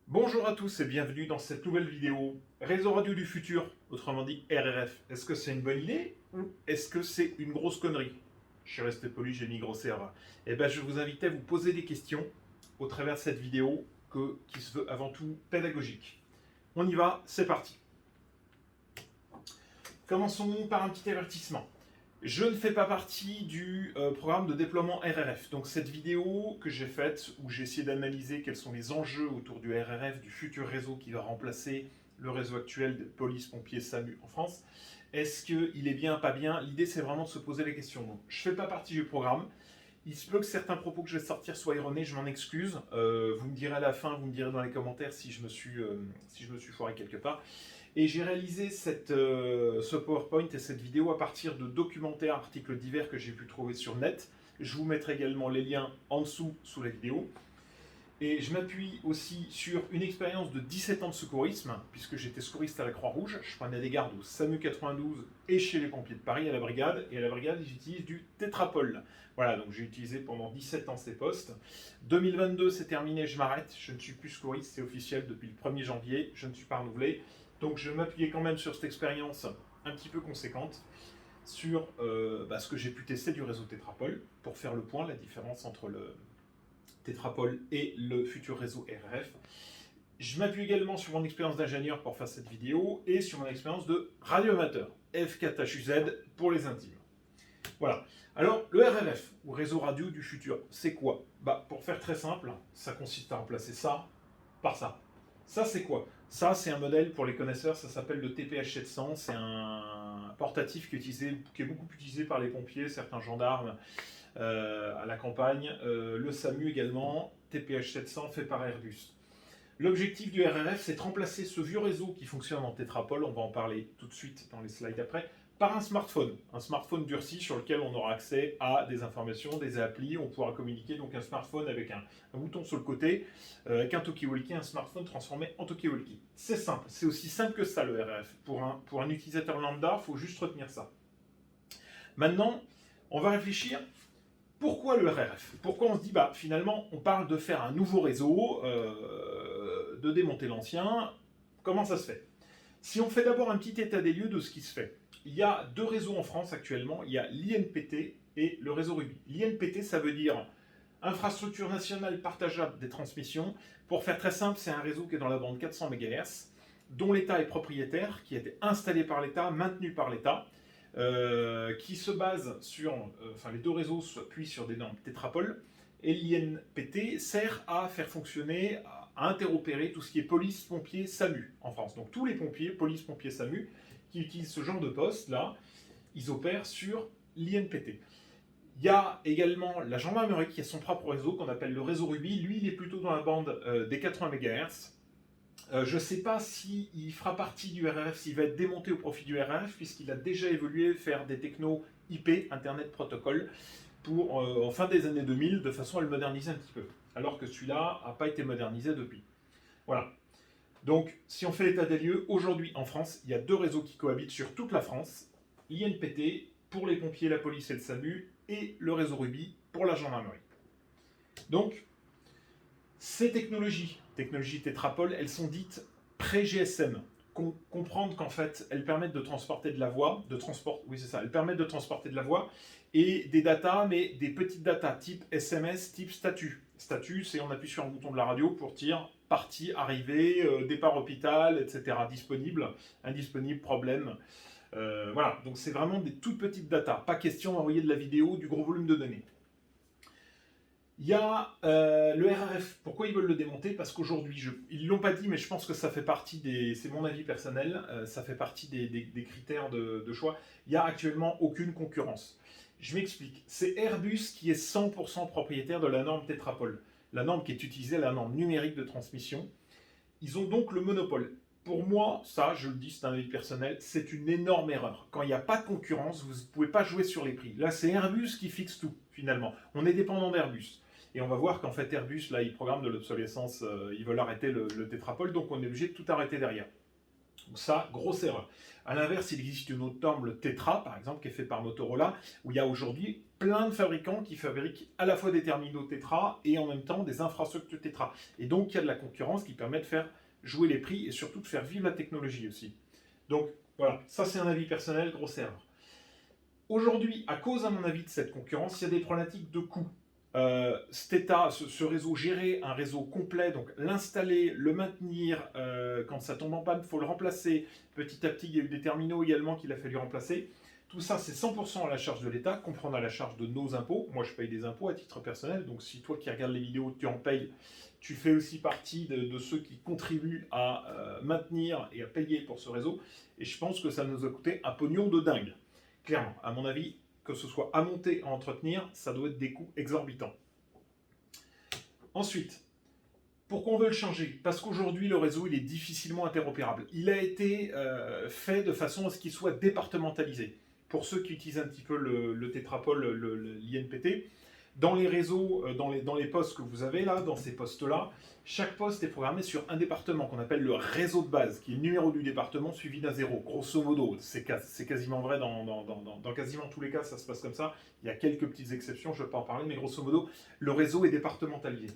Bonjour à tous et bienvenue dans cette nouvelle vidéo. Réseau radio du futur, autrement dit RRF. Est-ce que c'est une bonne idée ou est-ce que c'est une grosse connerie? Je suis resté poli, j'ai mis grosse erreur. Eh bien, je vous invite à vous poser des questions au travers de cette vidéo qui se veut avant tout pédagogique. On y va, c'est parti. Commençons par un petit avertissement. Je ne fais pas partie du programme de déploiement RRF. Donc cette vidéo que j'ai faite, où j'ai essayé d'analyser quels sont les enjeux autour du RRF, du futur réseau qui va remplacer le réseau actuel de police, pompiers, SAMU en France, est-ce qu'il est bien, pas bien? L'idée c'est vraiment de se poser les questions. Donc je ne fais pas partie du programme. Il se peut que certains propos que je vais sortir soient erronés, je m'en excuse. Vous me direz à la fin, vous me direz dans les commentaires si je me suis foiré quelque part. Et j'ai réalisé ce PowerPoint et cette vidéo à partir de documentaires, articles divers que j'ai pu trouver sur net. Je vous mettrai également les liens en dessous sous la vidéo. Et je m'appuie aussi sur une expérience de 17 ans de secourisme, puisque j'étais secouriste à la Croix-Rouge. Je prenais des gardes au SAMU 92 et chez les pompiers de Paris à la brigade. Et à la brigade, j'utilise du tétrapol. Voilà, donc j'ai utilisé pendant 17 ans ces postes. 2022, c'est terminé, je m'arrête. Je ne suis plus secouriste, c'est officiel depuis le 1er janvier. Je ne suis pas renouvelé. Donc je m'appuyais quand même sur cette expérience un petit peu conséquente sur ce que j'ai pu tester du réseau Tétrapol pour faire le point, la différence entre le Tétrapol et le futur réseau RRF. Je m'appuie également sur mon expérience d'ingénieur pour faire cette vidéo et sur mon expérience de radioamateur, F4HUZ pour les intimes. Voilà. Alors, le RRF, ou réseau radio du futur, c'est quoi? Pour faire très simple, ça consiste à remplacer ça par ça. Ça, c'est quoi? Ça, c'est un modèle pour les connaisseurs, ça s'appelle le TPH700. C'est un portatif qui est beaucoup utilisé par les pompiers, certains gendarmes à la campagne, le SAMU également. TPH700 fait par Airbus. L'objectif du RRF, c'est de remplacer ce vieux réseau qui fonctionne en tétrapole, on va en parler tout de suite dans les slides après, par un smartphone durci sur lequel on aura accès à des informations, des applis, on pourra communiquer, donc un smartphone avec un bouton sur le côté, avec un talkie-walkie, un smartphone transformé en talkie-walkie. C'est simple, c'est aussi simple que ça le RRF. Pour un utilisateur lambda, il faut juste retenir ça. Maintenant, on va réfléchir. Pourquoi le RRF? Pourquoi on se dit, finalement, on parle de faire un nouveau réseau, de démonter l'ancien. Comment ça se fait? Si on fait d'abord un petit état des lieux de ce qui se fait, il y a deux réseaux en France actuellement. Il y a l'INPT et le réseau Ruby. L'INPT, ça veut dire Infrastructure nationale partageable des transmissions. Pour faire très simple, c'est un réseau qui est dans la bande 400 MHz, dont l'État est propriétaire, qui a été installé par l'État, maintenu par l'État, qui se base sur, les deux réseaux s'appuient sur des normes tétrapol, et l'INPT sert à faire fonctionner, à interopérer tout ce qui est police, pompiers, SAMU en France. Donc tous les pompiers, police, pompiers, SAMU, qui utilisent ce genre de poste là, ils opèrent sur l'INPT. Il y a également la gendarmerie qui a son propre réseau qu'on appelle le réseau Ruby. Lui, il est plutôt dans la bande des 80 MHz. Je ne sais pas s'il fera partie du RRF, s'il va être démonté au profit du RRF, puisqu'il a déjà évolué faire des technos IP, Internet Protocol, en fin des années 2000, de façon à le moderniser un petit peu. Alors que celui-là n'a pas été modernisé depuis. Voilà. Donc, si on fait l'état des lieux, aujourd'hui en France, il y a deux réseaux qui cohabitent sur toute la France. L'INPT pour les pompiers, la police et le SAMU, et le réseau Ruby pour la gendarmerie. Donc, ces technologies tétrapol, elles sont dites pré-GSM. Comprendre qu'en fait, elles permettent de transporter de la voix, elles permettent de transporter de la voix et des datas, mais des petites datas type SMS, type statut. Statut, c'est on appuie sur un bouton de la radio pour dire partie, arrivée, départ hôpital, etc. Disponible, indisponible, problème. Voilà, donc c'est vraiment des toutes petites datas. Pas question d'envoyer de la vidéo, du gros volume de données. Il y a le RRF. Pourquoi ils veulent le démonter? Parce qu'aujourd'hui, ils ne l'ont pas dit, mais je pense que ça fait partie c'est mon avis personnel, ça fait partie des critères de choix. Il n'y a actuellement aucune concurrence. Je m'explique. C'est Airbus qui est 100% propriétaire de la norme Tétrapol. La norme qui est utilisée, la norme numérique de transmission. Ils ont donc le monopole. Pour moi, ça, je le dis, c'est un avis personnel, c'est une énorme erreur. Quand il n'y a pas de concurrence, vous ne pouvez pas jouer sur les prix. Là, c'est Airbus qui fixe tout, finalement. On est dépendant d'Airbus. Et on va voir qu'en fait, Airbus, là, ils programment de l'obsolescence, ils veulent arrêter le tétrapol, donc on est obligé de tout arrêter derrière. Donc ça, grosse erreur. A l'inverse, il existe une autre norme, le Tetra, par exemple, qui est fait par Motorola, où il y a aujourd'hui plein de fabricants qui fabriquent à la fois des terminaux Tetra et en même temps des infrastructures Tetra. Et donc, il y a de la concurrence qui permet de faire jouer les prix et surtout de faire vivre la technologie aussi. Donc, voilà, ça c'est un avis personnel, grosse erreur. Aujourd'hui, à cause, à mon avis, de cette concurrence, il y a des problématiques de coût. Ce réseau, gérer un réseau complet, donc l'installer, le maintenir, quand ça tombe en panne, il faut le remplacer. Petit à petit, il y a eu des terminaux également qu'il a fallu remplacer. Tout ça, c'est 100% à la charge de l'État, comprendre à la charge de nos impôts. Moi, je paye des impôts à titre personnel, donc si toi qui regardes les vidéos, tu en payes, tu fais aussi partie de ceux qui contribuent à maintenir et à payer pour ce réseau. Et je pense que ça nous a coûté un pognon de dingue. Clairement, à mon avis, que ce soit à monter, à entretenir, ça doit être des coûts exorbitants. Ensuite, pourquoi on veut le changer? Parce qu'aujourd'hui, le réseau, il est difficilement interopérable. Il a été fait de façon à ce qu'il soit départementalisé. Pour ceux qui utilisent un petit peu le tétrapole, l'INPT, dans les réseaux, dans les postes que vous avez là, dans ces postes-là, chaque poste est programmé sur un département qu'on appelle le réseau de base, qui est le numéro du département suivi d'un zéro. Grosso modo, c'est quasiment vrai dans quasiment tous les cas, ça se passe comme ça. Il y a quelques petites exceptions, je ne vais pas en parler, mais grosso modo, le réseau est départementalisé.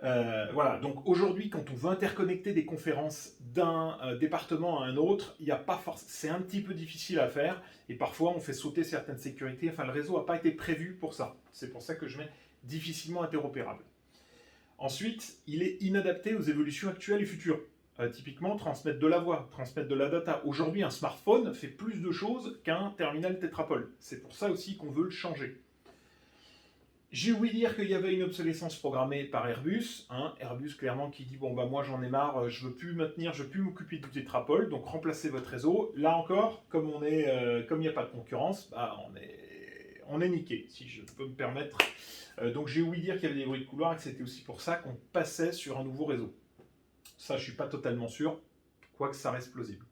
Voilà, donc aujourd'hui, quand on veut interconnecter des conférences d'un département à un autre, il y a pas c'est un petit peu difficile à faire et parfois on fait sauter certaines sécurités. Enfin, le réseau n'a pas été prévu pour ça. C'est pour ça que je mets difficilement interopérable. Ensuite, il est inadapté aux évolutions actuelles et futures. Typiquement, transmettre de la voix, transmettre de la data. Aujourd'hui, un smartphone fait plus de choses qu'un terminal tétrapole. C'est pour ça aussi qu'on veut le changer. J'ai oublié de dire qu'il y avait une obsolescence programmée par Airbus. Airbus clairement qui dit bon bah moi j'en ai marre, je veux plus maintenir, je veux plus m'occuper du tétrapole, donc remplacez votre réseau. Là encore, comme il n'y a pas de concurrence, bah, on est niqué, si je peux me permettre. Donc j'ai oublié de dire qu'il y avait des bruits de couloir et que c'était aussi pour ça qu'on passait sur un nouveau réseau. Ça je suis pas totalement sûr, quoique ça reste plausible.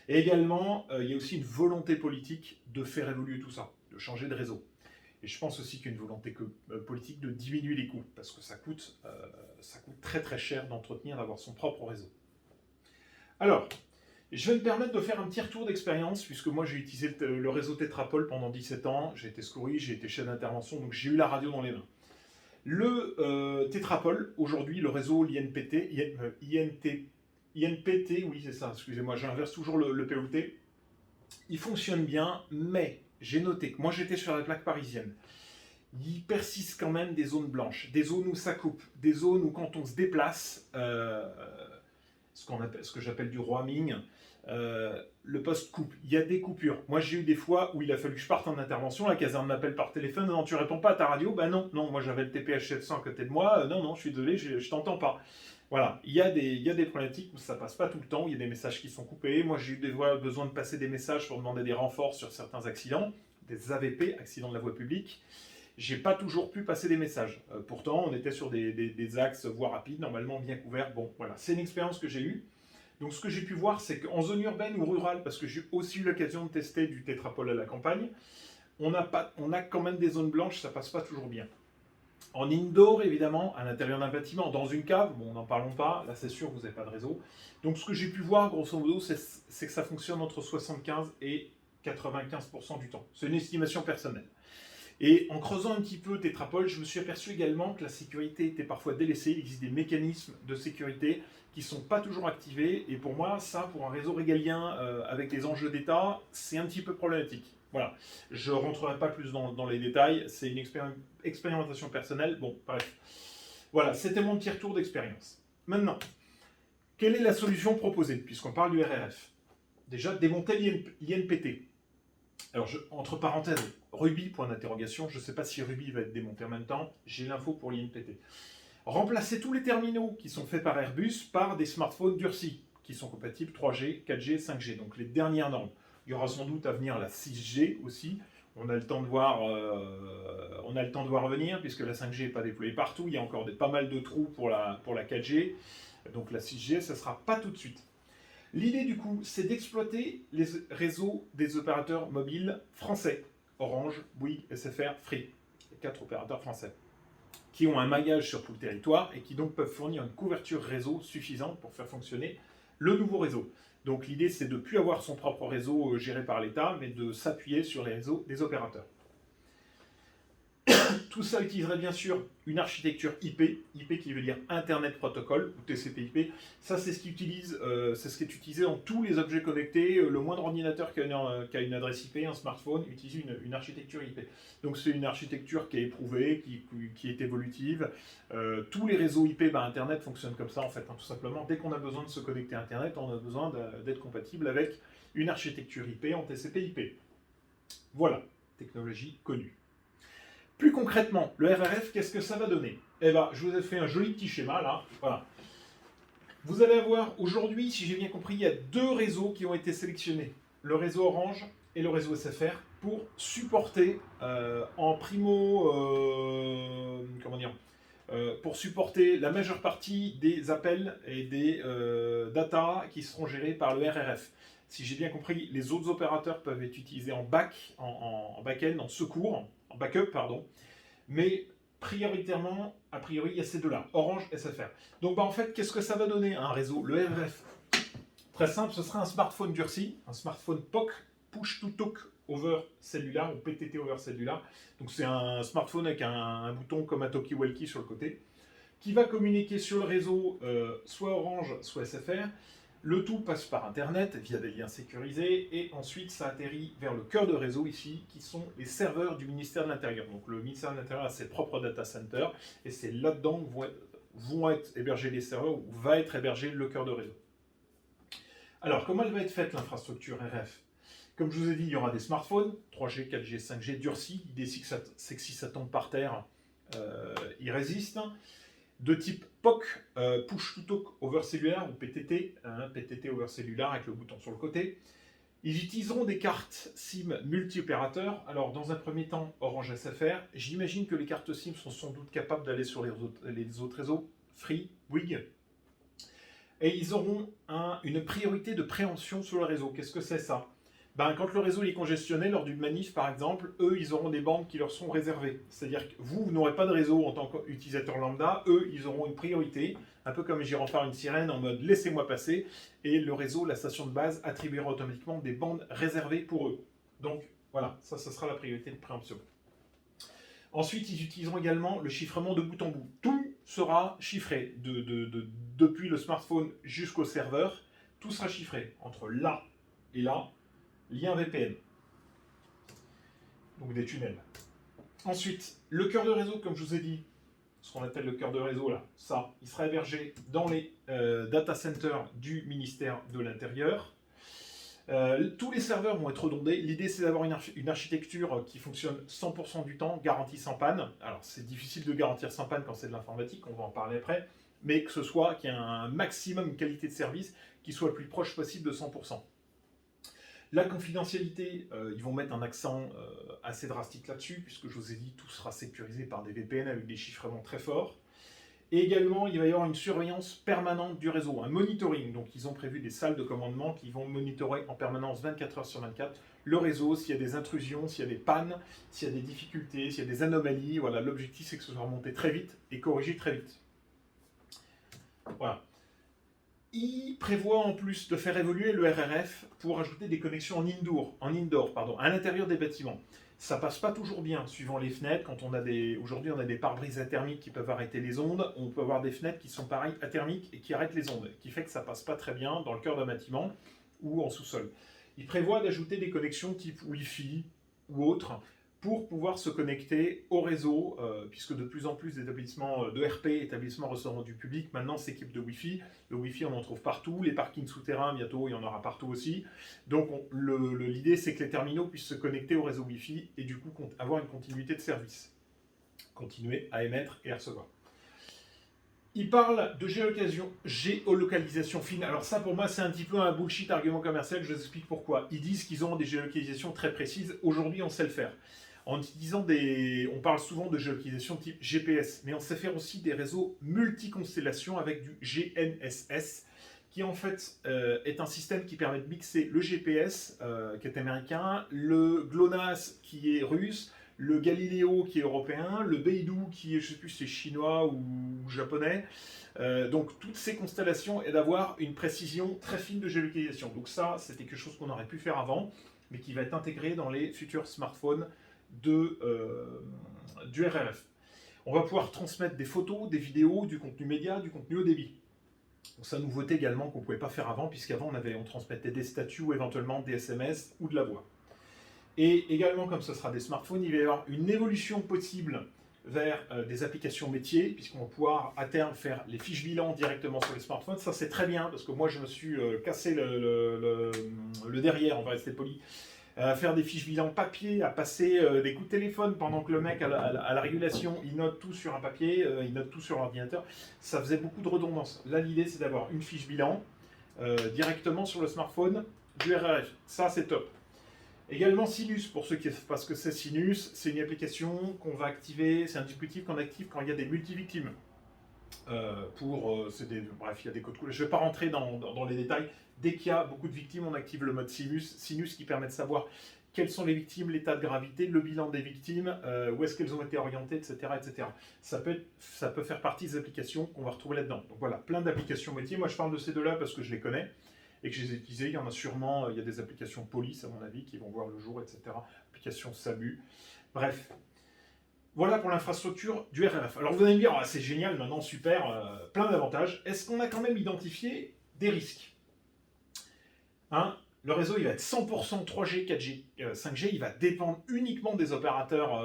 Et également, il y a aussi une volonté politique de faire évoluer tout ça, de changer de réseau. Et je pense aussi qu'il y a une volonté politique de diminuer les coûts, parce que ça coûte très très cher d'entretenir, d'avoir son propre réseau. Alors, je vais me permettre de faire un petit retour d'expérience, puisque moi j'ai utilisé le réseau Tétrapole pendant 17 ans, j'ai été secouris, j'ai été chef d'intervention, donc j'ai eu la radio dans les mains. Le Tétrapole, aujourd'hui, le réseau l'INPT, oui c'est ça, excusez-moi, j'inverse toujours le POT, il fonctionne bien, mais j'ai noté que moi j'étais sur la plaque parisienne. Il persiste quand même des zones blanches, des zones où ça coupe, des zones où quand on se déplace, ce que j'appelle du roaming, le poste coupe. Il y a des coupures. Moi j'ai eu des fois où il a fallu que je parte en intervention, la caserne m'appelle par téléphone, non tu réponds pas à ta radio, ben non, moi j'avais le TPH 700 à côté de moi, non, je suis désolé, je t'entends pas. Voilà, il y a des problématiques où ça passe pas tout le temps, il y a des messages qui sont coupés. Moi, j'ai eu besoin de passer des messages pour demander des renforts sur certains accidents, des AVP, accidents de la voie publique. J'ai pas toujours pu passer des messages. Pourtant, on était sur des axes voies rapides, normalement bien couverts. Bon, voilà, c'est une expérience que j'ai eue. Donc, ce que j'ai pu voir, c'est qu'en zone urbaine ou rurale, parce que j'ai aussi eu l'occasion de tester du tétrapole à la campagne, on a quand même des zones blanches, ça passe pas toujours bien. En indoor, évidemment, à l'intérieur d'un bâtiment, dans une cave, bon, n'en parlons pas, là c'est sûr, vous n'avez pas de réseau. Donc ce que j'ai pu voir, grosso modo, c'est que ça fonctionne entre 75 et 95% du temps. C'est une estimation personnelle. Et en creusant un petit peu Tétrapole, je me suis aperçu également que la sécurité était parfois délaissée. Il existe des mécanismes de sécurité qui ne sont pas toujours activés. Et pour moi, ça, pour un réseau régalien avec les enjeux d'État, c'est un petit peu problématique. Voilà, je ne rentrerai pas plus dans les détails, c'est une expérimentation personnelle. Bon, bref. Voilà, c'était mon petit retour d'expérience. Maintenant, quelle est la solution proposée, puisqu'on parle du RRF? Déjà, démonter l'INPT. Alors, entre parenthèses, Ruby, point d'interrogation, je ne sais pas si Ruby va être démonté en même temps, j'ai l'info pour l'INPT. Remplacer tous les terminaux qui sont faits par Airbus par des smartphones durcis, qui sont compatibles 3G, 4G, 5G, donc les dernières normes. Il y aura sans doute à venir la 6G aussi. On a le temps de voir venir, puisque la 5G n'est pas déployée partout. Il y a encore pas mal de trous pour la 4G. Donc la 6G, ça ne sera pas tout de suite. L'idée du coup, c'est d'exploiter les réseaux des opérateurs mobiles français. Orange, Bouygues, SFR, Free. Les 4 opérateurs français. Qui ont un maillage sur tout le territoire et qui donc peuvent fournir une couverture réseau suffisante pour faire fonctionner le nouveau réseau. Donc l'idée, c'est de ne plus avoir son propre réseau géré par l'État, mais de s'appuyer sur les réseaux des opérateurs. Tout ça utiliserait bien sûr une architecture IP, IP qui veut dire Internet Protocol, ou TCP/IP. Ça, c'est ce qui est utilisé dans tous les objets connectés. Le moindre ordinateur qui a une adresse IP, un smartphone, utilise une architecture IP. Donc c'est une architecture qui est éprouvée, qui est évolutive. Tous les réseaux IP, Internet fonctionnent comme ça en fait, tout simplement. Dès qu'on a besoin de se connecter à Internet, on a besoin d'être compatible avec une architecture IP en TCP/IP. Voilà, technologie connue. Plus concrètement, le RRF, qu'est-ce que ça va donner? Eh bien, je vous ai fait un joli petit schéma, là. Voilà. Vous allez avoir, aujourd'hui, si j'ai bien compris, il y a deux réseaux qui ont été sélectionnés. Le réseau Orange et le réseau SFR pour supporter en primo... pour supporter la majeure partie des appels et des data qui seront gérés par le RRF. Si j'ai bien compris, les autres opérateurs peuvent être utilisés en back-end, en secours, en backup, pardon. Mais prioritairement, a priori, il y a ces deux-là, Orange, SFR. Donc en fait, qu'est-ce que ça va donner un réseau? Le RRF, très simple, ce sera un smartphone durci, un smartphone POC, Push to Talk over Cellular, ou PTT over Cellular. Donc c'est un smartphone avec un bouton comme un talkie-walkie sur le côté, qui va communiquer sur le réseau soit Orange, soit SFR. Le tout passe par Internet via des liens sécurisés et ensuite ça atterrit vers le cœur de réseau ici, qui sont les serveurs du ministère de l'Intérieur. Donc le ministère de l'Intérieur a ses propres data centers et c'est là-dedans que vont être hébergés les serveurs ou va être hébergé le cœur de réseau. Alors comment elle va être faite l'infrastructure RF? Comme je vous ai dit, il y aura des smartphones, 3G, 4G, 5G durcis. L'idée c'est que si ça tombe par terre, ils résistent. De type POC, Push to Talk over Cellular, ou PTT, PTT over Cellular avec le bouton sur le côté. Ils utiliseront des cartes SIM multi-opérateurs. Alors, dans un premier temps, Orange SFR. J'imagine que les cartes SIM sont sans doute capables d'aller sur les autres réseaux, Free, Bouygues. Et ils auront une priorité de préemption sur le réseau. Qu'est-ce que c'est ça? Quand le réseau est congestionné lors d'une manif, par exemple, eux, ils auront des bandes qui leur sont réservées. C'est-à-dire que vous n'aurez pas de réseau en tant qu'utilisateur lambda. Eux, ils auront une priorité, un peu comme gyrophare une sirène en mode « laissez-moi passer ». Et le réseau, la station de base, attribuera automatiquement des bandes réservées pour eux. Donc, voilà, ça sera la priorité de préemption. Ensuite, ils utiliseront également le chiffrement de bout en bout. Tout sera chiffré, depuis le smartphone jusqu'au serveur. Tout sera chiffré, entre là et là. Lien VPN, donc des tunnels. Ensuite, le cœur de réseau, comme je vous ai dit, ce qu'on appelle le cœur de réseau, là, ça, il sera hébergé dans les data centers du ministère de l'Intérieur. Tous les serveurs vont être redondés. L'idée, c'est d'avoir une architecture qui fonctionne 100% du temps, garantie sans panne. Alors, c'est difficile de garantir sans panne quand c'est de l'informatique, on va en parler après, mais que ce soit qu'il y ait un maximum de qualité de service qui soit le plus proche possible de 100%. La confidentialité, ils vont mettre un accent assez drastique là-dessus, puisque je vous ai dit, tout sera sécurisé par des VPN avec des chiffrements très forts. Et également, il va y avoir une surveillance permanente du réseau, un monitoring. Donc, ils ont prévu des salles de commandement qui vont monitorer en permanence 24 heures sur 24 le réseau, s'il y a des intrusions, s'il y a des pannes, s'il y a des difficultés, s'il y a des anomalies. Voilà, l'objectif, c'est que ce soit remonté très vite et corrigé très vite. Voilà. Il prévoit en plus de faire évoluer le RRF pour ajouter des connexions en indoor, à l'intérieur des bâtiments. Ça passe pas toujours bien, suivant les fenêtres. Aujourd'hui, on a des pare-brises athermiques qui peuvent arrêter les ondes. On peut avoir des fenêtres qui sont pareilles athermiques et qui arrêtent les ondes, qui fait que ça passe pas très bien dans le cœur d'un bâtiment ou en sous-sol. Il prévoit d'ajouter des connexions type Wi-Fi ou autres pour pouvoir se connecter au réseau, puisque de plus en plus d'établissements de RP, établissements recevant du public, maintenant s'équipent de Wi-Fi. Le Wi-Fi, on en trouve partout. Les parkings souterrains, bientôt, il y en aura partout aussi. Donc, l'idée, c'est que les terminaux puissent se connecter au réseau Wi-Fi et du coup, avoir une continuité de service. Continuer à émettre et à recevoir. Il parle de géolocalisation fine. Alors ça, pour moi, c'est un petit peu un bullshit argument commercial. Je vous explique pourquoi. Ils disent qu'ils ont des géolocalisations très précises. Aujourd'hui, on sait le faire. On parle souvent de géolocalisation type GPS, mais on sait faire aussi des réseaux multi-constellations avec du GNSS, qui en fait est un système qui permet de mixer le GPS, qui est américain, le GLONASS, qui est russe, le Galileo qui est européen, le Beidou qui est, je ne sais plus si c'est chinois ou japonais. Donc toutes ces constellations et d'avoir une précision très fine de géolocalisation. Donc ça, c'était quelque chose qu'on aurait pu faire avant, mais qui va être intégré dans les futurs smartphones du RRF. On va pouvoir transmettre des photos, des vidéos, du contenu média, du contenu haut débit. Donc ça, nouveauté également qu'on ne pouvait pas faire avant, puisqu'avant on transmettait des statuts ou éventuellement des SMS ou de la voix. Et également, comme ce sera des smartphones, il va y avoir une évolution possible vers des applications métiers, puisqu'on va pouvoir à terme faire les fiches bilan directement sur les smartphones. Ça, c'est très bien, parce que moi, je me suis cassé le derrière, on va rester poli, à faire des fiches bilan papier, à passer des coups de téléphone pendant que le mec à la régulation, il note tout sur un papier, il note tout sur l'ordinateur. Ça faisait beaucoup de redondance. Là, l'idée, c'est d'avoir une fiche bilan directement sur le smartphone du RRF. Ça, c'est top. Également Sinus, pour ceux qui savent pas ce que c'est Sinus, c'est une application qu'on va activer, c'est un dispositif qu'on active quand il y a des multivictimes. Bref, il y a des codes couleurs. Je ne vais pas rentrer dans les détails. Dès qu'il y a beaucoup de victimes, on active le mode Sinus qui permet de savoir quelles sont les victimes, l'état de gravité, le bilan des victimes, où est-ce qu'elles ont été orientées, etc. etc. Ça peut faire partie des applications qu'on va retrouver là-dedans. Donc voilà, plein d'applications métiers. Moi, je parle de ces deux-là parce que je les connais et que je les ai utilisées. Il y en a sûrement, il y a des applications police, à mon avis, qui vont voir le jour, etc. Applications SAMU. Bref. Voilà pour l'infrastructure du RRF. Alors vous allez me dire, c'est génial, maintenant super, plein d'avantages. Est-ce qu'on a quand même identifié des risques? Le réseau, il va être 100% 3G, 4G, 5G. Il va dépendre uniquement des opérateurs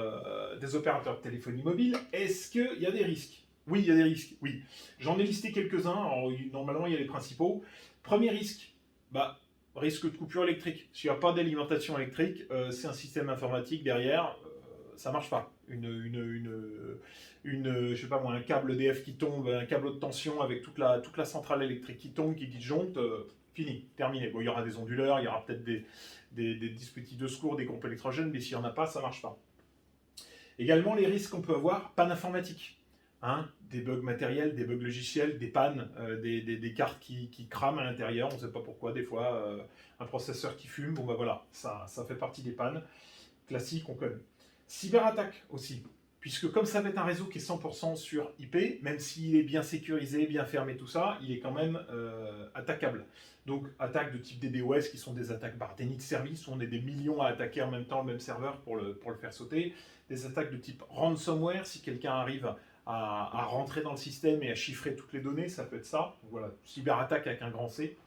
de téléphonie mobile. Est-ce qu'il y a des risques? Oui, il y a des risques, oui. J'en ai listé quelques-uns. Alors, normalement, il y a les principaux. Premier risque, risque de coupure électrique. S'il n'y a pas d'alimentation électrique, c'est un système informatique derrière, ça ne marche pas. Je sais pas moi, un câble EDF qui tombe, un câble haute tension avec toute la centrale électrique qui tombe, qui disjoncte, fini, terminé. Bon, il y aura des onduleurs, il y aura peut-être des dispositifs de secours, des groupes électrogènes, mais s'il n'y en a pas, ça ne marche pas. Également, les risques qu'on peut avoir, panne informatique. Des bugs matériels, des bugs logiciels, des pannes, des cartes qui crament à l'intérieur, on ne sait pas pourquoi, des fois, un processeur qui fume, bon voilà, ça fait partie des pannes classiques, on connaît. Cyberattaque aussi, puisque comme ça va être un réseau qui est 100% sur IP, même s'il est bien sécurisé, bien fermé, tout ça, il est quand même attaquable. Donc, attaques de type DDoS, qui sont des attaques par déni de service, où on est des millions à attaquer en même temps le même serveur pour le faire sauter. Des attaques de type ransomware, si quelqu'un arrive à rentrer dans le système et à chiffrer toutes les données, ça peut être ça. Donc, voilà, cyberattaque avec un grand C.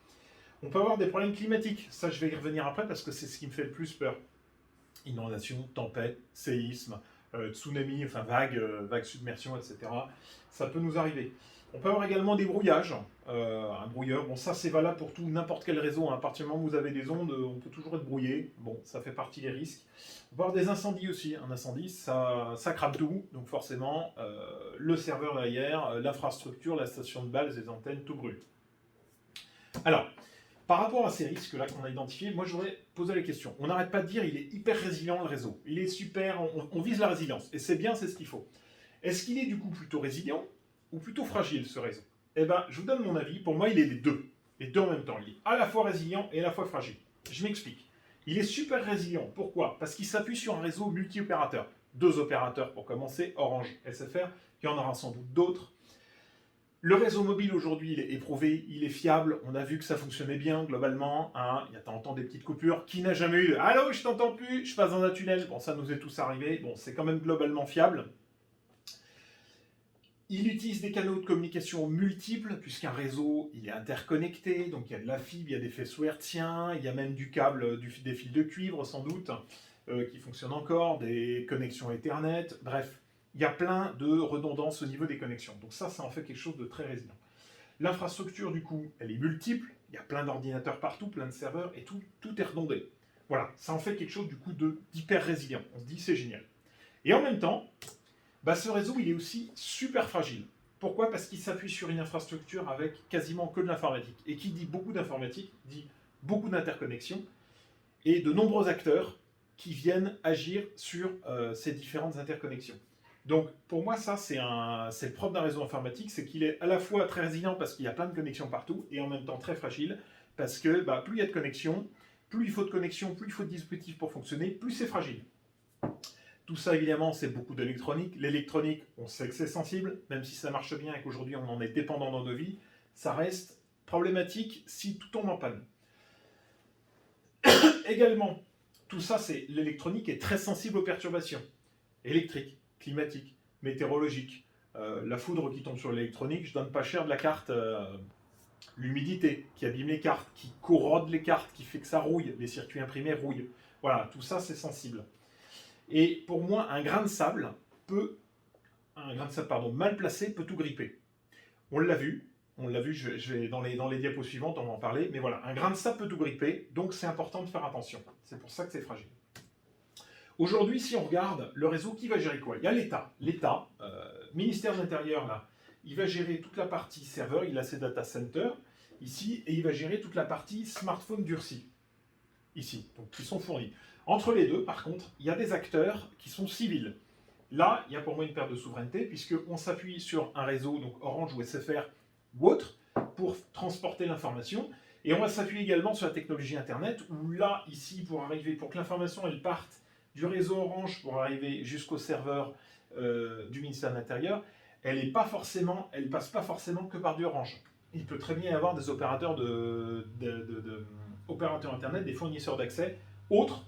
On peut avoir des problèmes climatiques, ça je vais y revenir après parce que c'est ce qui me fait le plus peur. Inondations, tempêtes, séismes, tsunamis, enfin vagues submersion, etc. Ça peut nous arriver. On peut avoir également des brouillages, un brouilleur. Bon, ça c'est valable pour tout, n'importe quel réseau. À partir du moment où vous avez des ondes, on peut toujours être brouillé. Bon, ça fait partie des risques. On peut avoir des incendies aussi. Un incendie, ça crame tout. Donc forcément, le serveur derrière, l'infrastructure, la station de base, les antennes, tout brûle. Alors, par rapport à ces risques-là qu'on a identifiés, moi j'aurais posé la question. On n'arrête pas de dire il est hyper résilient le réseau. Il est super, on vise la résilience. Et c'est bien, c'est ce qu'il faut. Est-ce qu'il est du coup plutôt résilient ou plutôt fragile ce réseau? Eh bien, je vous donne mon avis. Pour moi, il est les deux. Les deux en même temps. Il est à la fois résilient et à la fois fragile. Je m'explique. Il est super résilient. Pourquoi? Parce qu'il s'appuie sur un réseau multi-opérateurs. 2 opérateurs pour commencer, Orange, SFR. Il y en aura sans doute d'autres. Le réseau mobile aujourd'hui, il est éprouvé, il est fiable. On a vu que ça fonctionnait bien globalement. Il y a de temps en temps des petites coupures. Qui n'a jamais eu de allô, je t'entends plus, je passe dans un tunnel. Bon, ça nous est tous arrivé. Bon, c'est quand même globalement fiable. Il utilise des canaux de communication multiples, puisqu'un réseau, il est interconnecté. Donc il y a de la fibre, il y a des faisceaux hertziens, il y a même du câble, des fils de cuivre sans doute, qui fonctionnent encore, des connexions Ethernet. Bref. Il y a plein de redondances au niveau des connexions. Donc ça en fait quelque chose de très résilient. L'infrastructure, du coup, elle est multiple. Il y a plein d'ordinateurs partout, plein de serveurs, et tout est redondé. Voilà, ça en fait quelque chose, du coup, d'hyper résilient. On se dit, c'est génial. Et en même temps, ce réseau, il est aussi super fragile. Pourquoi? Parce qu'il s'appuie sur une infrastructure avec quasiment que de l'informatique. Et qui dit beaucoup d'informatique, dit beaucoup d'interconnexions, et de nombreux acteurs qui viennent agir sur ces différentes interconnexions. Donc, pour moi, ça, c'est le propre d'un réseau informatique, c'est qu'il est à la fois très résilient parce qu'il y a plein de connexions partout, et en même temps très fragile, parce que plus il y a de connexions, plus il faut de connexions, plus il faut de dispositifs pour fonctionner, plus c'est fragile. Tout ça, évidemment, c'est beaucoup d'électronique. L'électronique, on sait que c'est sensible, même si ça marche bien et qu'aujourd'hui on en est dépendant dans nos vies, ça reste problématique si tout tombe en panne. Également, tout ça, c'est l'électronique est très sensible aux perturbations électriques, climatiques, météorologiques. La foudre qui tombe sur l'électronique, je donne pas cher de la carte. L'humidité qui abîme les cartes, qui corrode les cartes, qui fait que ça rouille, les circuits imprimés rouillent. Voilà, tout ça, c'est sensible. Et pour moi, un grain de sable mal placé peut tout gripper. On l'a vu, je vais dans les diapos suivantes, on va en parler, mais voilà, un grain de sable peut tout gripper, donc c'est important de faire attention. C'est pour ça que c'est fragile. Aujourd'hui, si on regarde le réseau, qui va gérer quoi? Il y a l'État. L'État, ministère de l'Intérieur, là, il va gérer toute la partie serveur, il a ses data centers, ici, et il va gérer toute la partie smartphone durci, ici, donc qui sont fournis. Entre les deux, par contre, il y a des acteurs qui sont civils. Là, il y a pour moi une perte de souveraineté, puisqu'on s'appuie sur un réseau, donc Orange ou SFR ou autre, pour transporter l'information. Et on va s'appuyer également sur la technologie Internet, où là, ici, pour que l'information elle parte du réseau Orange pour arriver jusqu'au serveur du ministère de l'Intérieur, elle passe pas forcément que par du Orange. Il peut très bien y avoir des opérateurs opérateurs Internet, des fournisseurs d'accès autres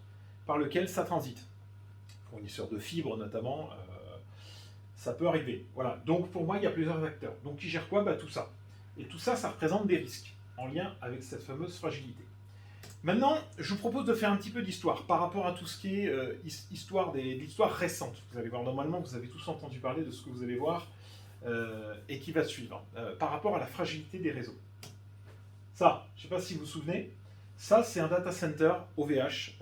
par lesquels ça transite. Fournisseurs de fibres notamment, ça peut arriver. Voilà. Donc pour moi, il y a plusieurs acteurs. Donc qui gère quoi? Tout ça. Et tout ça, ça représente des risques en lien avec cette fameuse fragilité. Maintenant, je vous propose de faire un petit peu d'histoire par rapport à tout ce qui est l'histoire récente. Vous allez voir, normalement, vous avez tous entendu parler de ce que vous allez voir et qui va suivre, par rapport à la fragilité des réseaux. Ça, je ne sais pas si vous vous souvenez, ça c'est un data center OVH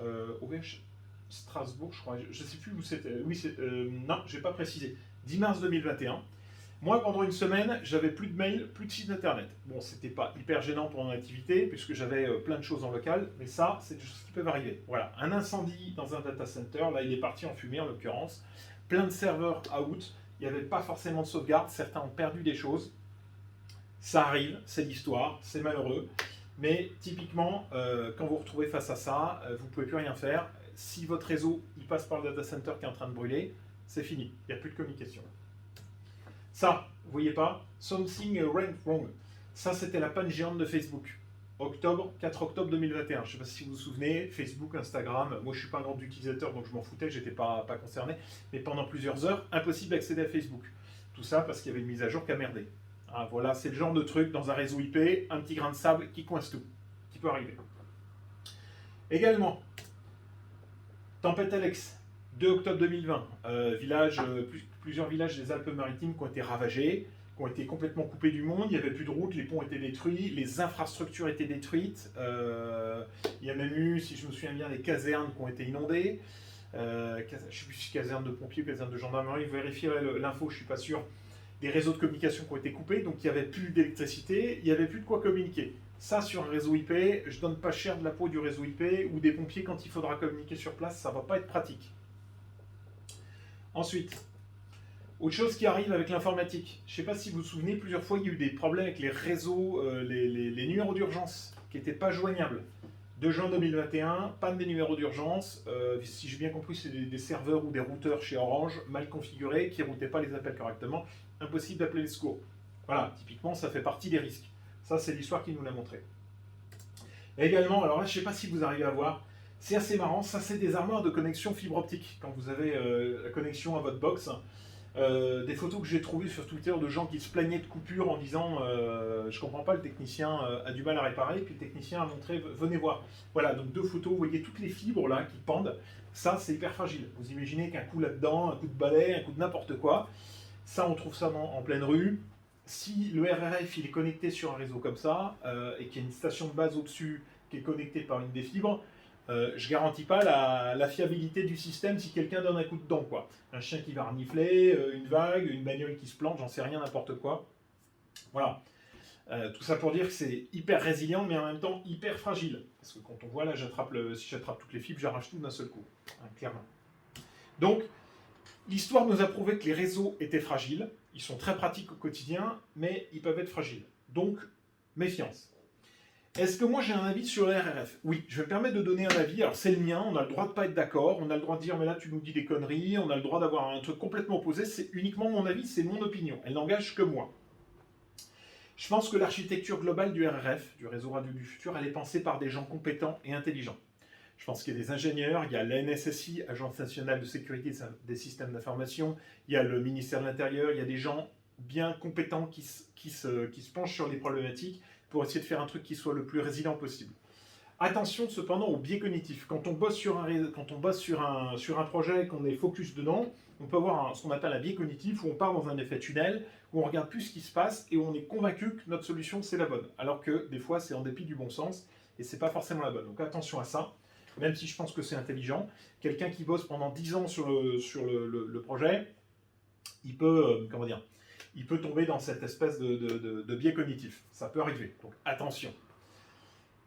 Strasbourg, je crois, je ne sais plus où c'était. Oui, non, je n'ai pas précisé. 10 mars 2021. Moi, pendant une semaine, j'avais plus de mails, plus de site internet. Bon, c'était pas hyper gênant pour mon activité, puisque j'avais plein de choses en local, mais ça, c'est des choses qui peuvent arriver. Voilà, un incendie dans un data center, là, il est parti en fumée en l'occurrence. Plein de serveurs out, il n'y avait pas forcément de sauvegarde, certains ont perdu des choses. Ça arrive, c'est l'histoire, c'est malheureux. Mais typiquement, quand vous vous retrouvez face à ça, vous ne pouvez plus rien faire. Si votre réseau il passe par le data center qui est en train de brûler, c'est fini, il n'y a plus de communication. Ça, vous voyez pas? Something went wrong. Ça, c'était la panne géante de Facebook. 4 octobre 2021. Je ne sais pas si vous vous souvenez, Facebook, Instagram. Moi, je ne suis pas un grand utilisateur, donc je m'en foutais, je n'étais pas concerné. Mais pendant plusieurs heures, impossible d'accéder à Facebook. Tout ça parce qu'il y avait une mise à jour qui a merdé. Ah, voilà, c'est le genre de truc dans un réseau IP, un petit grain de sable qui coince tout, qui peut arriver. Également, tempête Alex, 2 octobre 2020, plusieurs villages des Alpes-Maritimes qui ont été ravagés, qui ont été complètement coupés du monde, il n'y avait plus de routes, les ponts étaient détruits, les infrastructures étaient détruites, il y a même eu, si je me souviens bien, des casernes qui ont été inondées, je ne sais plus si caserne de pompiers, caserne de gendarmerie, vérifiez l'info, je ne suis pas sûr, des réseaux de communication qui ont été coupés, donc il n'y avait plus d'électricité, il n'y avait plus de quoi communiquer. Ça, sur un réseau IP, je donne pas cher de la peau du réseau IP, ou des pompiers quand il faudra communiquer sur place, ça ne va pas être pratique. Ensuite, autre chose qui arrive avec l'informatique. Je ne sais pas si vous vous souvenez, plusieurs fois, il y a eu des problèmes avec les réseaux, les numéros d'urgence qui n'étaient pas joignables. 2 juin 2021, panne des numéros d'urgence. Si j'ai bien compris, c'est des serveurs ou des routeurs chez Orange mal configurés qui ne routaient pas les appels correctement. Impossible d'appeler les secours. Voilà, typiquement, ça fait partie des risques. Ça, c'est l'histoire qui nous l'a montré. Et également, alors là, je ne sais pas si vous arrivez à voir, c'est assez marrant, ça, c'est des armoires de connexion fibre optique. Quand vous avez la connexion à votre box, des photos que j'ai trouvées sur Twitter de gens qui se plaignaient de coupures en disant je comprends pas, le technicien a du mal à réparer, puis le technicien a montré venez voir. Voilà, donc 2 photos, vous voyez toutes les fibres là qui pendent, ça c'est hyper fragile. Vous imaginez qu'un coup là-dedans, un coup de balai, un coup de n'importe quoi, ça on trouve ça en pleine rue. Si le RRF il est connecté sur un réseau comme ça et qu'il y a une station de base au-dessus qui est connectée par une des fibres, je garantis pas la fiabilité du système si quelqu'un donne un coup de dent, quoi. Un chien qui va renifler, une vague, une bagnole qui se plante, j'en sais rien, n'importe quoi. Voilà. Tout ça pour dire que c'est hyper résilient, mais en même temps hyper fragile. Parce que quand on voit là, si j'attrape toutes les fibres, j'arrache tout d'un seul coup, hein, clairement. Donc, l'histoire nous a prouvé que les réseaux étaient fragiles. Ils sont très pratiques au quotidien, mais ils peuvent être fragiles. Donc, méfiance. Est-ce que moi j'ai un avis sur le RRF? Oui, je vais me permettre de donner un avis. Alors c'est le mien, on a le droit de pas être d'accord, on a le droit de dire mais là tu nous dis des conneries, on a le droit d'avoir un truc complètement opposé, c'est uniquement mon avis, c'est mon opinion, elle n'engage que moi. Je pense que l'architecture globale du RRF, du réseau radio du futur, elle est pensée par des gens compétents et intelligents. Je pense qu'il y a des ingénieurs, il y a l'ANSSI, Agence nationale de sécurité des systèmes d'information, il y a le ministère de l'Intérieur, il y a des gens bien compétents qui se penchent sur les problématiques pour essayer de faire un truc qui soit le plus résilient possible. Attention cependant au biais cognitif. Quand on bosse sur un projet et qu'on est focus dedans, on peut avoir ce qu'on appelle un biais cognitif où on part dans un effet tunnel, où on regarde plus ce qui se passe et où on est convaincu que notre solution c'est la bonne. Alors que des fois c'est en dépit du bon sens et c'est pas forcément la bonne. Donc attention à ça, même si je pense que c'est intelligent. Quelqu'un qui bosse pendant 10 ans sur le projet, il peut, il peut tomber dans cette espèce de biais cognitif. Ça peut arriver, donc attention.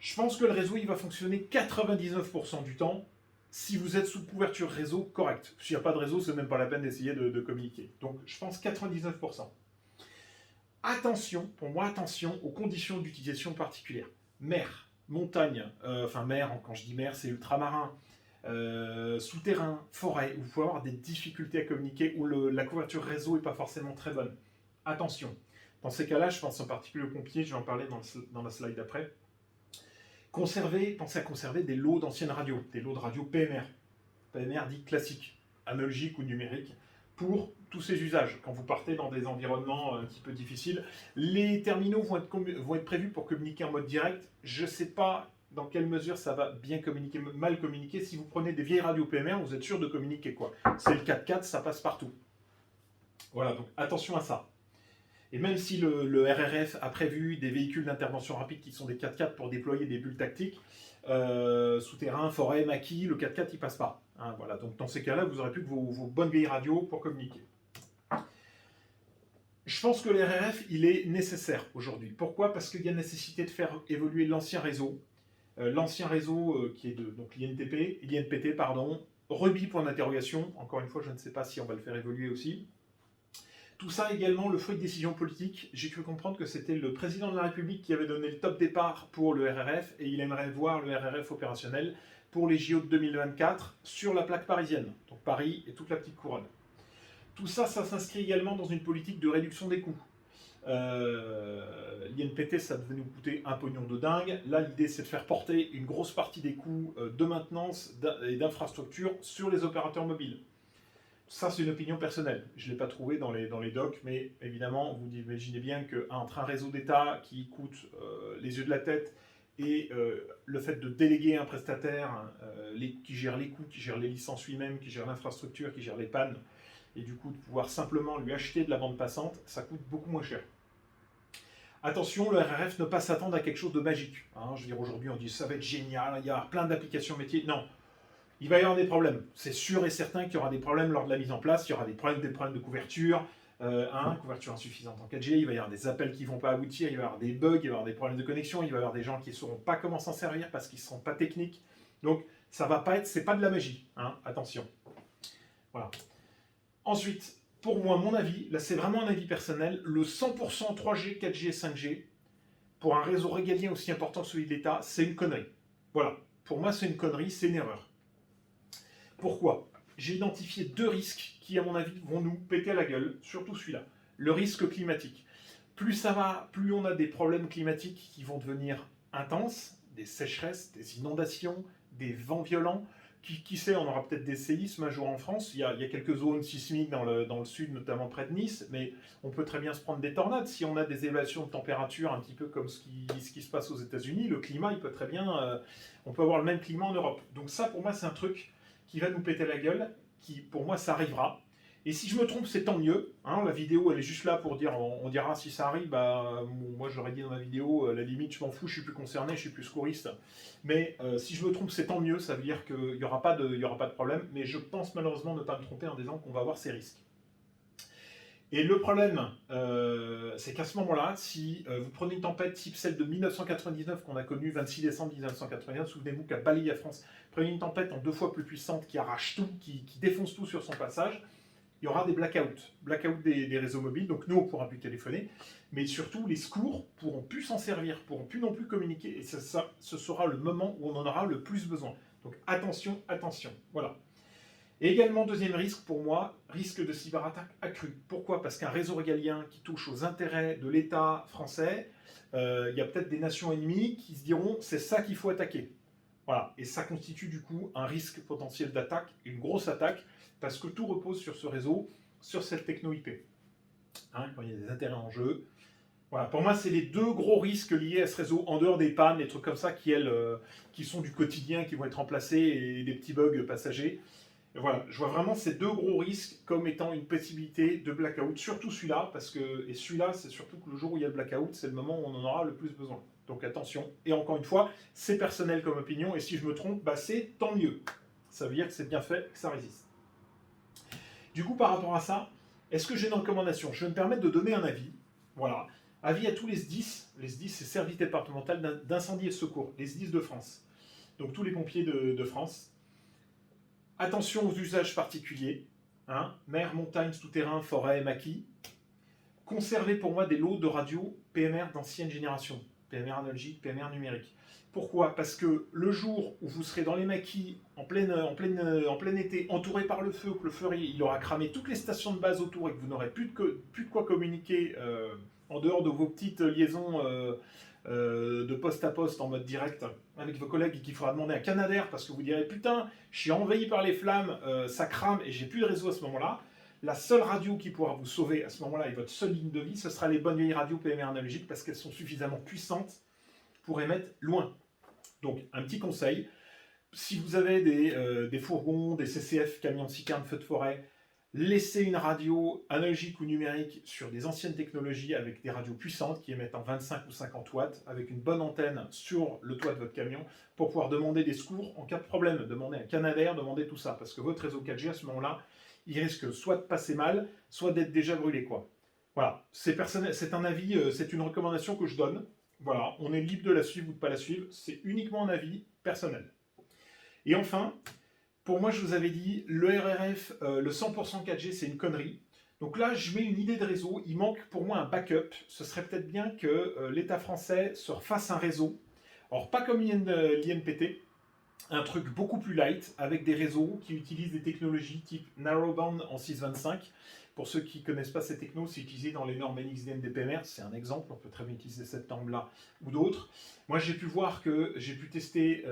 Je pense que le réseau il va fonctionner 99% du temps si vous êtes sous couverture réseau correcte. S'il n'y a pas de réseau, c'est même pas la peine d'essayer de communiquer. Donc je pense 99%. Attention, pour moi, attention aux conditions d'utilisation particulières. Mer, montagne, mer, quand je dis mer, c'est ultramarin, souterrain, forêt, où vous pouvez avoir des difficultés à communiquer, où la couverture réseau n'est pas forcément très bonne. Attention. Dans ces cas-là, je pense en particulier aux pompiers, je vais en parler dans la slide d'après. Pensez à conserver des lots d'anciennes radios, des lots de radio PMR. PMR dit classique, analogique ou numérique, pour tous ces usages. Quand vous partez dans des environnements un petit peu difficiles, les terminaux vont être prévus pour communiquer en mode direct. Je ne sais pas dans quelle mesure ça va bien communiquer, mal communiquer. Si vous prenez des vieilles radios PMR, vous êtes sûr de communiquer quoi. C'est le 4x4, ça passe partout. Voilà, donc attention à ça. Et même si le RRF a prévu des véhicules d'intervention rapide qui sont des 4x4 pour déployer des bulles tactiques, souterrain, forêt, maquis, le 4x4 il passe pas. Hein, voilà. Donc dans ces cas-là, vous n'aurez plus que vos bonnes vieilles radios pour communiquer. Je pense que le RRF il est nécessaire aujourd'hui. Pourquoi? Parce qu'il y a nécessité de faire évoluer l'ancien réseau. Qui est donc l'INPT, pardon, Ruby point d'interrogation. Encore une fois, je ne sais pas si on va le faire évoluer aussi. Tout ça également le fruit de décisions politiques. J'ai cru comprendre que c'était le président de la République qui avait donné le top départ pour le RRF et il aimerait voir le RRF opérationnel pour les JO de 2024 sur la plaque parisienne, donc Paris et toute la petite couronne. Tout ça, ça s'inscrit également dans une politique de réduction des coûts. L'INPT, ça devait nous coûter un pognon de dingue. Là, l'idée, c'est de faire porter une grosse partie des coûts de maintenance et d'infrastructure sur les opérateurs mobiles. Ça, c'est une opinion personnelle. Je ne l'ai pas trouvé dans les docs, mais évidemment, vous imaginez bien qu'entre un réseau d'État qui coûte les yeux de la tête et le fait de déléguer un prestataire qui gère les coûts, qui gère les licences lui-même, qui gère l'infrastructure, qui gère les pannes, et du coup de pouvoir simplement lui acheter de la bande passante, ça coûte beaucoup moins cher. Attention, le RRF ne pas s'attendre à quelque chose de magique. Hein, je veux dire, aujourd'hui, on dit ça va être génial, il y a plein d'applications métiers. Non. Il va y avoir des problèmes. C'est sûr et certain qu'il y aura des problèmes lors de la mise en place. Il y aura des problèmes de couverture, couverture insuffisante en 4G. Il va y avoir des appels qui ne vont pas aboutir. Il va y avoir des bugs, il va y avoir des problèmes de connexion. Il va y avoir des gens qui ne sauront pas comment s'en servir parce qu'ils ne seront pas techniques. Donc, ça va pas être, c'est pas de la magie. Hein, attention. Voilà. Ensuite, pour moi, mon avis, là c'est vraiment un avis personnel, le 100% 3G, 4G et 5G, pour un réseau régalien aussi important que celui de l'État, c'est une connerie. Voilà. Pour moi, c'est une connerie, c'est une erreur. Pourquoi? J'ai identifié deux risques qui, à mon avis, vont nous péter à la gueule, surtout celui-là. Le risque climatique. Plus ça va, plus on a des problèmes climatiques qui vont devenir intenses, des sécheresses, des inondations, des vents violents. Qui sait, on aura peut-être des séismes un jour en France. Il y a quelques zones sismiques dans le sud, notamment près de Nice, mais on peut très bien se prendre des tornades. Si on a des élévations de température un petit peu comme ce qui se passe aux États-Unis, le climat, il peut très bien... on peut avoir le même climat en Europe. Donc ça, pour moi, c'est un truc qui va nous péter la gueule, qui, pour moi, ça arrivera. Et si je me trompe, c'est tant mieux. Hein, la vidéo, elle est juste là pour dire, on dira si ça arrive, moi j'aurais dit dans ma vidéo, la limite, je m'en fous, je suis plus concerné, je suis plus secouriste. Mais si je me trompe, c'est tant mieux, ça veut dire qu'il n'y aura pas de problème. Mais je pense malheureusement ne pas me tromper en disant qu'on va avoir ces risques. Et le problème, c'est qu'à ce moment-là, si vous prenez une tempête type celle de 1999 qu'on a connue, 26 décembre 1999, souvenez-vous qu'à balayé la France, prenez une tempête en 2 fois plus puissante qui arrache tout, qui défonce tout sur son passage, il y aura des blackouts des réseaux mobiles, donc nous on ne pourra plus téléphoner, mais surtout les secours pourront plus s'en servir, pourront plus non plus communiquer, et ce sera le moment où on en aura le plus besoin. Donc attention, attention, voilà. Et également, deuxième risque pour moi, risque de cyberattaque accru. Pourquoi? Parce qu'un réseau régalien qui touche aux intérêts de l'État français, il y a peut-être des nations ennemies qui se diront c'est ça qu'il faut attaquer. Voilà, et ça constitue du coup un risque potentiel d'attaque, une grosse attaque, parce que tout repose sur ce réseau, sur cette techno IP. Hein, quand il y a des intérêts en jeu. Voilà, pour moi, c'est les deux gros risques liés à ce réseau, en dehors des pannes, des trucs comme ça qui sont du quotidien, qui vont être remplacés, et des petits bugs passagers. Et voilà, je vois vraiment ces deux gros risques comme étant une possibilité de blackout, surtout celui-là, et celui-là, c'est surtout que le jour où il y a le blackout, c'est le moment où on en aura le plus besoin. Donc attention, et encore une fois, c'est personnel comme opinion, et si je me trompe, bah c'est tant mieux. Ça veut dire que c'est bien fait, que ça résiste. Du coup, par rapport à ça, est-ce que j'ai une recommandation? Je vais me permettre de donner un avis. Voilà. Avis à tous les SDIS. Les SDIS, c'est Service départemental d'incendie et de secours. Les SDIS de France. Donc tous les pompiers de France. Attention aux usages particuliers. Hein, mer, montagne, souterrain, forêt, maquis. Conservez pour moi des lots de radio PMR d'ancienne génération. PMR analogique, PMR numérique. Pourquoi? Parce que le jour où vous serez dans les maquis, en plein été, entouré par le feu, que le feu il aura cramé toutes les stations de base autour et que vous n'aurez plus de quoi communiquer en dehors de vos petites liaisons de poste à poste en mode direct avec vos collègues et qu'il faudra demander un Canadair parce que vous direz putain, je suis envahi par les flammes, ça crame et j'ai plus de réseau à ce moment-là. La seule radio qui pourra vous sauver à ce moment-là et votre seule ligne de vie, ce sera les bonnes vieilles radios PMR analogiques parce qu'elles sont suffisamment puissantes pour émettre loin. Donc, un petit conseil, si vous avez des fourgons, des CCF, camions de citerne, feux de forêt, laissez une radio analogique ou numérique sur des anciennes technologies avec des radios puissantes qui émettent en 25 ou 50 watts, avec une bonne antenne sur le toit de votre camion, pour pouvoir demander des secours en cas de problème, demander un Canadair, demander tout ça, parce que votre réseau 4G, à ce moment-là, il risque soit de passer mal, soit d'être déjà brûlé, quoi. Voilà, c'est personnel, c'est un avis, c'est une recommandation que je donne. Voilà, on est libre de la suivre ou de ne pas la suivre, c'est uniquement un avis personnel. Et enfin, pour moi, je vous avais dit, le RRF, le 100% 4G, c'est une connerie. Donc là, je mets une idée de réseau, il manque pour moi un backup. Ce serait peut-être bien que l'État français se refasse un réseau. Alors, pas comme l'INPT, un truc beaucoup plus light, avec des réseaux qui utilisent des technologies type narrowband en 625. Pour ceux qui ne connaissent pas ces technos, c'est utilisé dans les normes NXDN DPMR, c'est un exemple, on peut très bien utiliser cette norme-là ou d'autres. Moi, j'ai pu voir que j'ai pu tester,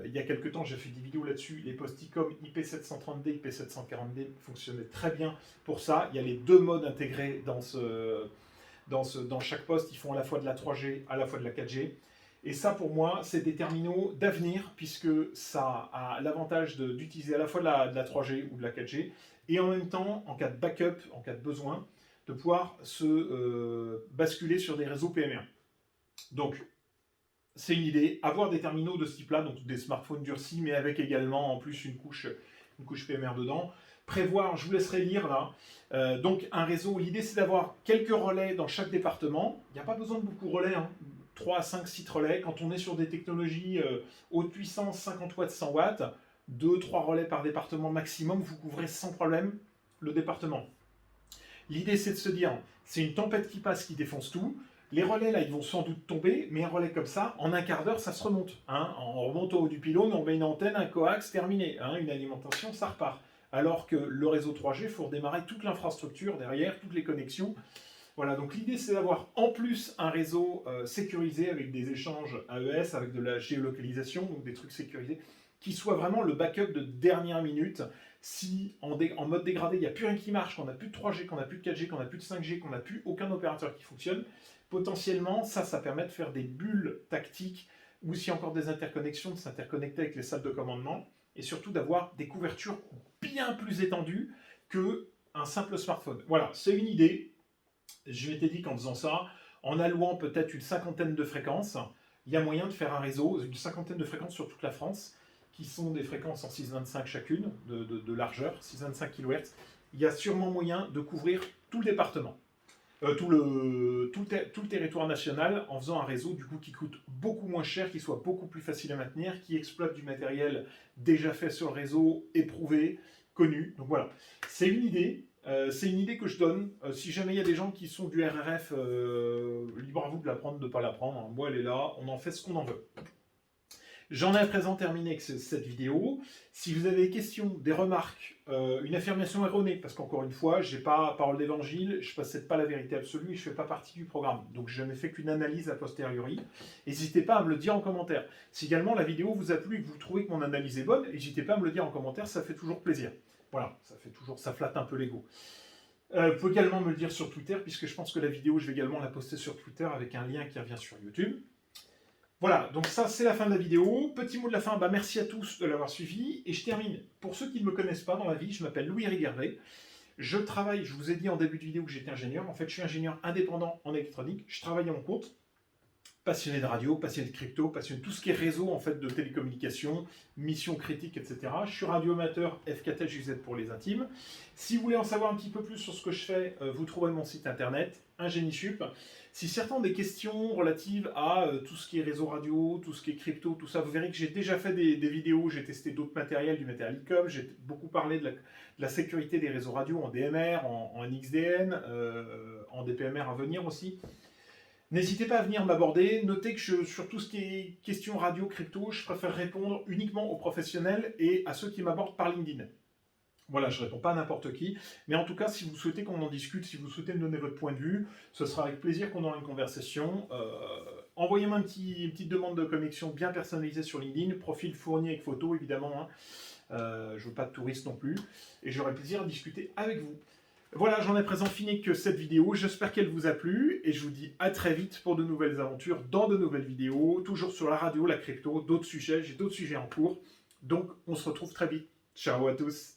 il y a quelques temps, j'ai fait des vidéos là-dessus, les Posticom IP730D, IP740D fonctionnaient très bien pour ça. Il y a les deux modes intégrés dans chaque poste, ils font à la fois de la 3G, à la fois de la 4G. Et ça, pour moi, c'est des terminaux d'avenir, puisque ça a l'avantage d'utiliser à la fois de la 3G ou de la 4G, et en même temps, en cas de backup, en cas de besoin, de pouvoir se basculer sur des réseaux PMR. Donc, c'est une idée, avoir des terminaux de ce type-là, donc des smartphones durcis, mais avec également en plus une couche PMR dedans. Prévoir, je vous laisserai lire là, donc un réseau, l'idée c'est d'avoir quelques relais dans chaque département. Il n'y a pas besoin de beaucoup de relais, hein. 3 à 5 sites relais. Quand on est sur des technologies haute puissance, 50 watts, 100 watts, 2-3 relais par département maximum, vous couvrez sans problème le département. L'idée c'est de se dire, c'est une tempête qui passe, qui défonce tout. Les relais là, ils vont sans doute tomber, mais un relais comme ça, en un quart d'heure, ça se remonte. Hein. On remonte au haut du pylône, on met une antenne, un coax, terminé. Hein. Une alimentation, ça repart. Alors que le réseau 3G, il faut redémarrer toute l'infrastructure derrière, toutes les connexions. Voilà, donc l'idée c'est d'avoir en plus un réseau sécurisé avec des échanges AES, avec de la géolocalisation, donc des trucs sécurisés, qui soit vraiment le backup de dernière minute. Si en mode dégradé, il n'y a plus rien qui marche, qu'on n'a plus de 3G, qu'on n'a plus de 4G, qu'on n'a plus de 5G, qu'on n'a plus aucun opérateur qui fonctionne, potentiellement, ça permet de faire des bulles tactiques, ou s'il y a encore des interconnexions, de s'interconnecter avec les salles de commandement, et surtout d'avoir des couvertures bien plus étendues qu'un simple smartphone. Voilà, c'est une idée. Je m'étais dit qu'en faisant ça, en allouant peut-être une cinquantaine de fréquences, il y a moyen de faire un réseau, une cinquantaine de fréquences sur toute la France, qui sont des fréquences en 625 chacune, de largeur, 625 kHz. Il y a sûrement moyen de couvrir tout le département, tout le territoire national, en faisant un réseau du coup qui coûte beaucoup moins cher, qui soit beaucoup plus facile à maintenir, qui exploite du matériel déjà fait sur le réseau, éprouvé, connu. Donc voilà, c'est une idée. C'est une idée que je donne. Si jamais il y a des gens qui sont du RRF, libre à vous de la prendre, de ne pas la prendre. Hein. Moi, elle est là, on en fait ce qu'on en veut. J'en ai à présent terminé avec cette vidéo. Si vous avez des questions, des remarques, une affirmation erronée, parce qu'encore une fois, je n'ai pas parole d'évangile, je ne possède pas la vérité absolue et je ne fais pas partie du programme. Donc je n'ai fait qu'une analyse a posteriori. N'hésitez pas à me le dire en commentaire. Si également la vidéo vous a plu et que vous trouvez que mon analyse est bonne, n'hésitez pas à me le dire en commentaire, ça fait toujours plaisir. Voilà, ça flatte un peu l'ego. Vous pouvez également me le dire sur Twitter, puisque je pense que la vidéo, je vais également la poster sur Twitter avec un lien qui revient sur YouTube. Voilà, donc ça c'est la fin de la vidéo. Petit mot de la fin, merci à tous de l'avoir suivi. Et je termine, pour ceux qui ne me connaissent pas dans la vie, je m'appelle Louis Rigervais. Je travaille, je vous ai dit en début de vidéo que j'étais ingénieur. En fait, je suis ingénieur indépendant en électronique. Je travaille à mon compte. Passionné de radio, passionné de crypto, passionné de tout ce qui est réseau en fait de télécommunications, mission critique, etc. Je suis radioamateur FKTJZ pour les intimes. Si vous voulez en savoir un petit peu plus sur ce que je fais, vous trouverez mon site internet, Ingénisup. Si certains ont des questions relatives à tout ce qui est réseau radio, tout ce qui est crypto, tout ça, vous verrez que j'ai déjà fait des vidéos, j'ai testé d'autres matériels, du matériel ICOM, j'ai beaucoup parlé de la sécurité des réseaux radio en DMR, en NXDN, en DPMR à venir aussi. N'hésitez pas à venir m'aborder. Notez que sur tout ce qui est questions radio, crypto, je préfère répondre uniquement aux professionnels et à ceux qui m'abordent par LinkedIn. Voilà, je ne réponds pas à n'importe qui. Mais en tout cas, si vous souhaitez qu'on en discute, si vous souhaitez me donner votre point de vue, ce sera avec plaisir qu'on aura une conversation. Envoyez-moi une petite demande de connexion bien personnalisée sur LinkedIn, profil fourni avec photo évidemment. Hein. Je ne veux pas de touristes non plus. Et j'aurai plaisir à discuter avec vous. Voilà, j'en ai présent fini que cette vidéo. J'espère qu'elle vous a plu et je vous dis à très vite pour de nouvelles aventures dans de nouvelles vidéos, toujours sur la radio, la crypto, d'autres sujets. J'ai d'autres sujets en cours. Donc, on se retrouve très vite. Ciao à tous.